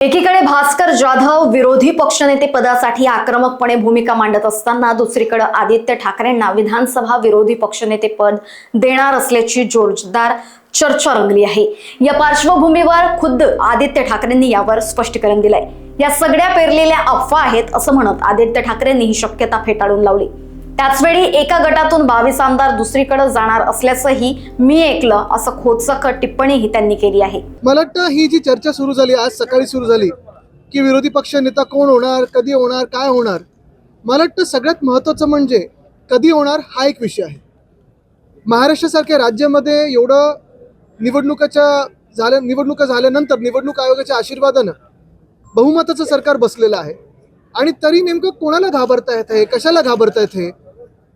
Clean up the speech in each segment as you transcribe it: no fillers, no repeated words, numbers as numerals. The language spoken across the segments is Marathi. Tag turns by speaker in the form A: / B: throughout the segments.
A: एकीकडे भास्कर जाधव विरोधी पक्षनेते पदासाठी आक्रमकपणे भूमिका मांडत असताना दुसरीकडे आदित्य ठाकरेंना विधानसभा विरोधी पक्षनेते पद देणार असल्याची जोरदार चर्चा रंगली आहे। या पार्श्वभूमीवर खुद्द आदित्य ठाकरेंनी यावर स्पष्टीकरण दिलंय। या सगळ्या पेरलेल्या अफवा आहेत असं म्हणत आदित्य ठाकरेंनी ही शक्यता फेटाळून लावली। त्याचवेळी एका गटातून 22 आमदार दुसरीकडे जाणार असल्याचंही मी ऐकलं असं खोचक टिप्पणीही त्यांनी केली आहे।
B: मला वाटतं ही जी चर्चा सुरू झाली आज सकाळी सुरू झाली की विरोधी पक्ष नेता कोण होणार, कधी होणार, काय होणार, मला वाटतं सगळ्यात महत्त्वाचं म्हणजे कधी होणार हा एक विषय आहे। महाराष्ट्रासारख्या राज्यामध्ये एवढं निवडणुका झाल्यानंतर निवडणूक आयोगाच्या आशीर्वादानं बहुमताचं सरकार बसलेलं आहे आणि तरी नेमकं कोणाला घाबरता येत आहे, कशाला घाबरता येत आहे?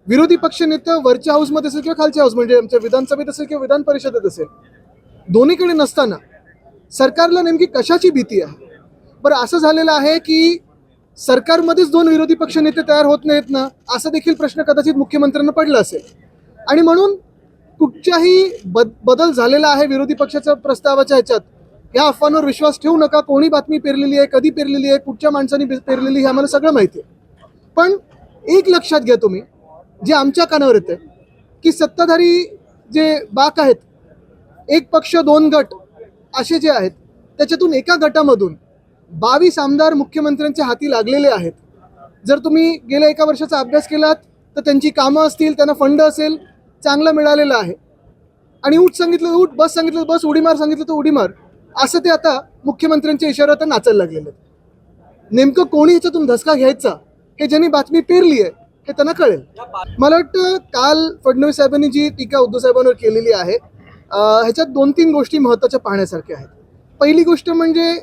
B: विरोधी पक्ष नेता वरच्या हाऊसमध्ये असेल किंवा खालच्या हाऊस म्हणजे आमच्या विधानसभेत असेल किंवा विधान परिषदेत असेल, दोन्हीकडे नसताना सरकारला नेमकी कशाची भीती आहे? बरं, असं झालेलं आहे की सरकारमध्येच दोन विरोधी पक्ष नेते तयार होत नाहीत ना, असा देखील प्रश्न कदाचित मुख्यमंत्र्यांना पडला असेल आणि म्हणून कुठच्याही बदल झालेला आहे विरोधी पक्षाच्या प्रस्तावाच्या ह्याच्यात या अफवांवर विश्वास ठेवू नका। कोणी बातमी पेरलेली आहे, कधी पेरलेली आहे, कुठच्या माणसाने पेरलेली हे आम्हाला सगळं माहिती आहे। पण एक लक्षात घ्या तुम्ही, जे आमच्या कानावर येतं की सत्ताधारी जे बाक आहेत, एक पक्ष दोन गट असे जे आहेत, त्याच्यातून एका गटामधून 22 आमदार मुख्यमंत्र्यांच्या हाती लागलेले आहेत। जर तुम्ही गेल्या एका वर्षाचा अभ्यास केलात तर त्यांची कामं असतील, त्यांना फंड असेल, चांगला मिळालेला आहे आणि उठ सांगितलं उठ, बस सांगितलं बस, उडी मार सांगितलं तर उडी मार, असं ते आता मुख्यमंत्र्यांच्या इशाऱ्यावर नाचायला लागलेले आहेत। नेमकं कोणी ह्याच्यातून धसका घ्यायचा हे ज्यांनी बातमी पेरली आहे हे त्यांना कळेल। मला वाटतं काल फडणवीस साहेबांनी जी टीका उद्धव साहेबांवर केलेली आहे ह्याच्यात 2-3 गोष्टी महत्त्वाच्या पाहण्यासारख्या आहेत। पहिली गोष्ट म्हणजे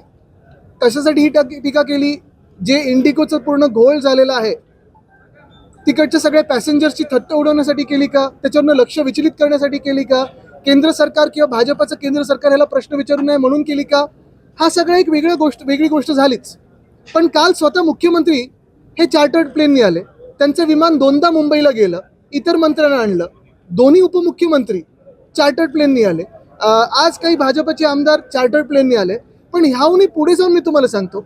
B: कशासाठी ही टीका केली? जे इंडिगोचं पूर्ण घोळ झालेला आहे तिकडच्या सगळ्या पॅसेंजर्सची थट्ट उडवण्यासाठी केली का? त्याच्यावरनं लक्ष विचलित करण्यासाठी केली का? केंद्र सरकार किंवा भाजपचं केंद्र सरकार ह्याला प्रश्न विचारू नये म्हणून केली का? हा सगळा एक वेगळी गोष्ट झालीच। पण काल स्वतः मुख्यमंत्री हे चार्टर्ड प्लेननी आले, त्यांचं विमान 2दा मुंबईला गेलं, इतर मंत्र्यांना आणलं, दोन्ही उपमुख्यमंत्री चार्टर्ड प्लेननी आले, आज काही भाजपचे आमदार चार्टर्ड प्लेननी आले। पण ह्याहूनही पुढे जाऊन मी तुम्हाला सांगतो,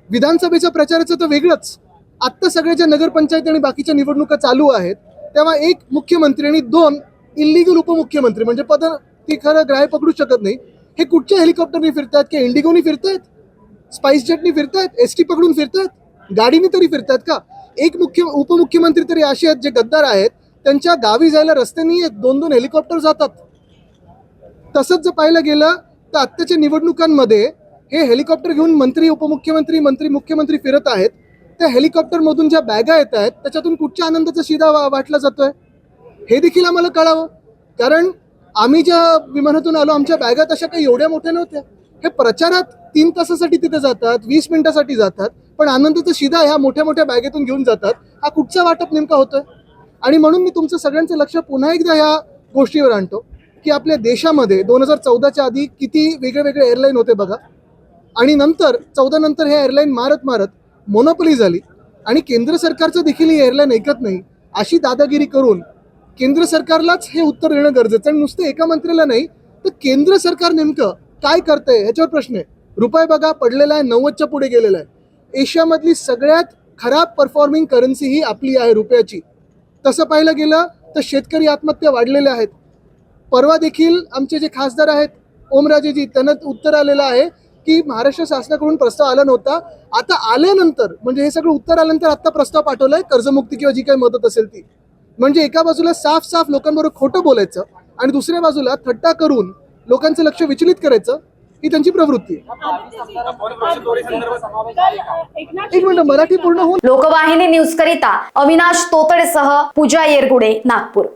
B: विधानसभेच्या प्रचाराचं तर वेगळंच, आत्ता सगळ्याच्या नगरपंचायत आणि बाकीच्या निवडणुका चालू आहेत, तेव्हा एक मुख्यमंत्री आणि 2 इल्लीगल उपमुख्यमंत्री म्हणजे पद ती खरं ग्राह्य पकडू शकत नाही, हे कुठच्या हेलिकॉप्टरनी फिरतात की इंडिगोनी फिरतायत, स्पाइस जेटनी फिरतायत, एसटी पकडून फिरतायत, गाडीनी तरी फिरतायत का? एक उपमुख्यमंत्री तरी असे आहेत जे गद्दार आहेत, त्यांच्या गावी जायला रस्ते नाही आहेत, 2-2 हेलिकॉप्टर जातात। तसंच जर पाहायला गेलं तर आत्ताच्या निवडणुकांमध्ये हे हेलिकॉप्टर घेऊन मंत्री उपमुख्यमंत्री मंत्री मुख्यमंत्री फिरत आहेत, त्या हेलिकॉप्टरमधून ज्या बॅगा येत आहेत त्याच्यातून कुठच्या आनंदाचा शिदा वाटला जातोय हे देखील आम्हाला कळावं। कारण आम्ही ज्या विमानातून आलो आमच्या बॅगा तशा काही एवढ्या मोठ्या नव्हत्या। हे प्रचारात 3 तासासाठी तिथे जातात, 20 मिनिटासाठी जातात, पण आनंदाचा शिदा ह्या मोठ्या मोठ्या बॅगेतून घेऊन जातात। हा कुठचा वाटप नेमका होतोय? आणि म्हणून मी तुमचं सगळ्यांचं लक्ष पुन्हा एकदा ह्या गोष्टीवर आणतो की आपल्या देशामध्ये 2014च्या आधी किती वेगळे एअरलाईन होते बघा, आणि नंतर 14 नंतर हे एअरलाईन मारत मोनोपोली झाली आणि केंद्र सरकारचं देखील ही एअरलाईन ऐकत नाही अशी दादागिरी करून केंद्र सरकारलाच हे उत्तर देणं गरजेचं आहे। नुसतं एका मंत्र्याला नाही तर केंद्र सरकार नेमकं काय करतंय ह्याच्यावर प्रश्न आहे। रुपये बघा पडलेला आहे, 90च्या पुढे गेलेला आहे। एशियामधली सगळ्यात खराब परफॉर्मिंग करन्सी ही आपली आहे रुपयाची। तसं पाहायला गेलं तर शेतकरी आत्महत्या वाढलेल्या आहेत। परवा देखील आमचे जे खासदार आहेत ओमराजेजी, त्यांना उत्तर आलेलं आहे की महाराष्ट्र शासनाकडून प्रस्ताव आला नव्हता, आता आल्यानंतर म्हणजे हे सगळं उत्तर आल्यानंतर आता प्रस्ताव पाठवलाय कर्जमुक्ती किंवा जी काही मदत असेल ती। म्हणजे एका बाजूला साफ लोकांबरोबर खोटं बोलायचं आणि दुसऱ्या बाजूला थट्टा करून लोकांचं लक्ष विचलित करायचं ही त्यांची प्रवृत्ती आहे। एक मिनिट, मराठी पूर्ण होऊन।
A: लोकवाहिनी न्यूज करिता अविनाश तोतडेसह पूजा येरगुडे, नागपूर।